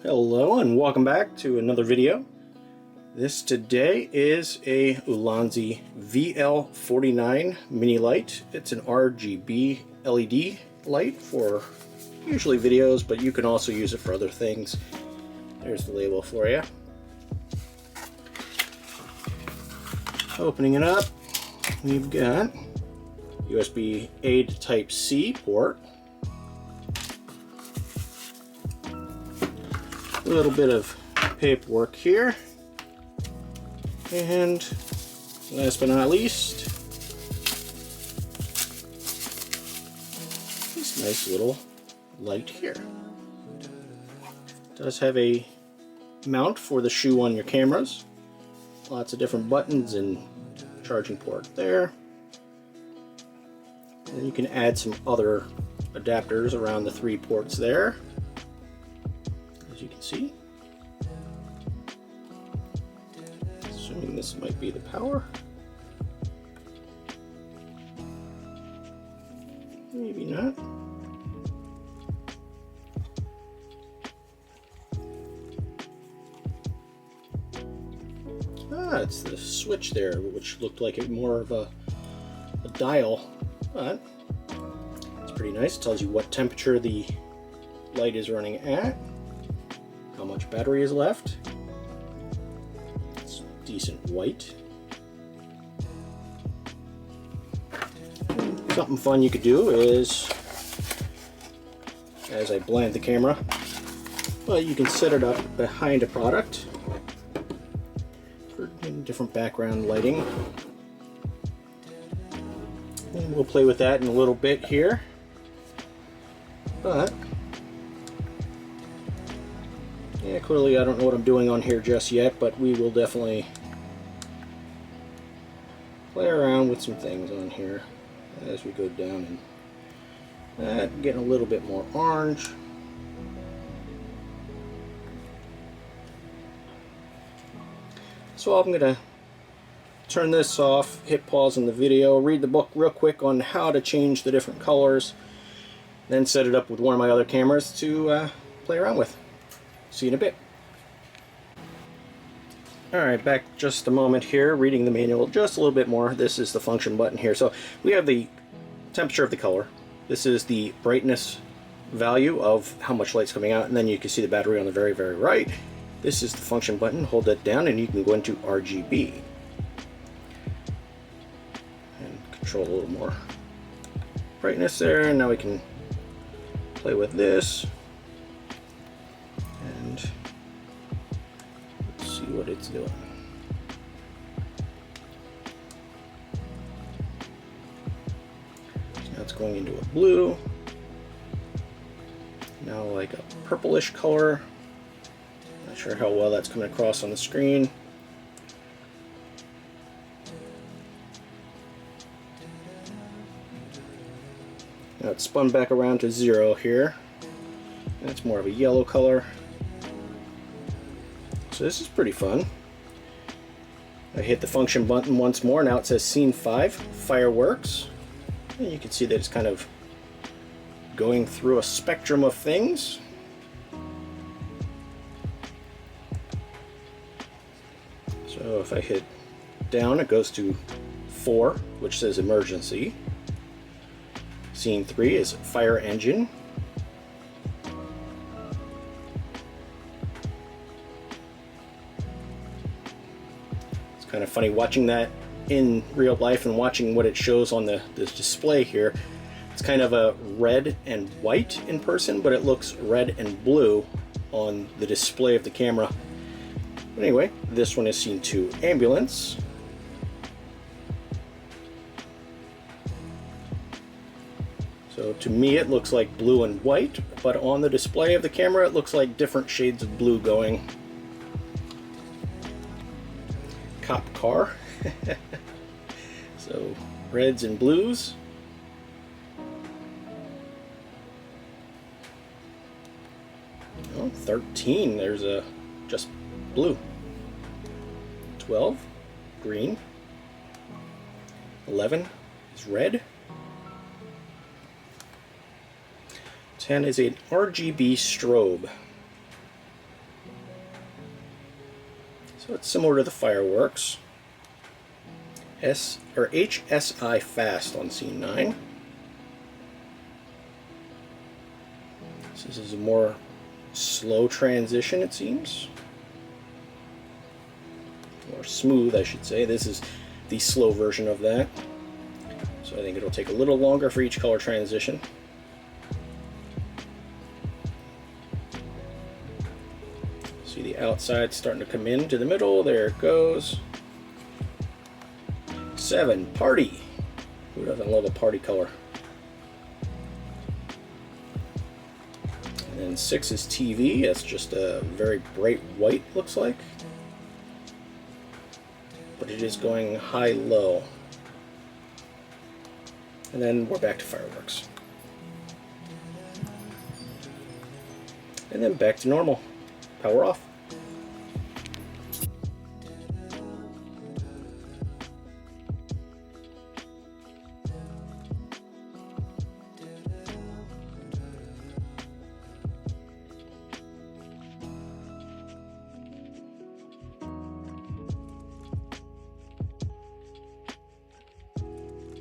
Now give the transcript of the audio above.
Hello and welcome back to another video. This today is a Ulanzi VL49 mini light. It's an RGB LED light for usually videos, but you can also use it for other things. There's the label for you. Opening it up, we've got USB-A to Type-C port. A little bit of paperwork here, and last but not least, this nice little light here. It does have a mount for the shoe on your cameras, lots of different buttons and charging port there, and you can add some other adapters around the 3 ports there. You can see, assuming this might be the power, maybe not. It's the switch there, which looked like it more of a dial, but it's pretty nice. It tells you what temperature the light is running at, how much battery is left. It's decent white. Something fun you could do is, as I blend the camera, well, you can set it up behind a product for different background lighting. And we'll play with that in a little bit here. But yeah, clearly I don't know what I'm doing on here just yet, but we will definitely play around with some things on here as we go down, and getting a little bit more orange. So I'm going to turn this off, hit pause on the video, read the book real quick on how to change the different colors, then set it up with one of my other cameras to play around with. See you in a bit. Alright, back just a moment here, reading the manual just a little bit more. This is the function button here. So we have the temperature of the color. This is the brightness value of how much light's coming out, and then you can see the battery on the very, very right. This is the function button. Hold that down and you can go into RGB and control a little more brightness there. And now we can play with this. And let's see what it's doing. So now it's going into a blue. Now like a purplish color. Not sure how well that's coming across on the screen. Now it's spun back around to 0 here. That's more of a yellow color. So this is pretty fun. I hit the function button once more. Now it says Scene 5, Fireworks. And you can see that it's kind of going through a spectrum of things. So if I hit down, it goes to 4, which says Emergency. Scene 3 is Fire Engine. Kind of funny watching that in real life and watching what it shows on the display here. It's kind of a red and white in person, but it looks red and blue on the display of the camera. But anyway, this one is Scene 2, Ambulance. So to me it looks like blue and white, but on the display of the camera it looks like different shades of blue going. Cop car. So reds and blues. Oh, 13, there's a just blue. 12, green. 11 is red. 10 is an RGB strobe. So it's similar to the fireworks. HSI fast on scene 9. So this is a more slow transition, it seems. More smooth, I should say. This is the slow version of that. So I think it'll take a little longer for each color transition. See the outside starting to come into the middle. There it goes. 7, party. Who doesn't love a party color? And then 6 is TV. That's just a very bright white, looks like. But it is going high-low. And then we're back to fireworks. And then back to normal. Power off.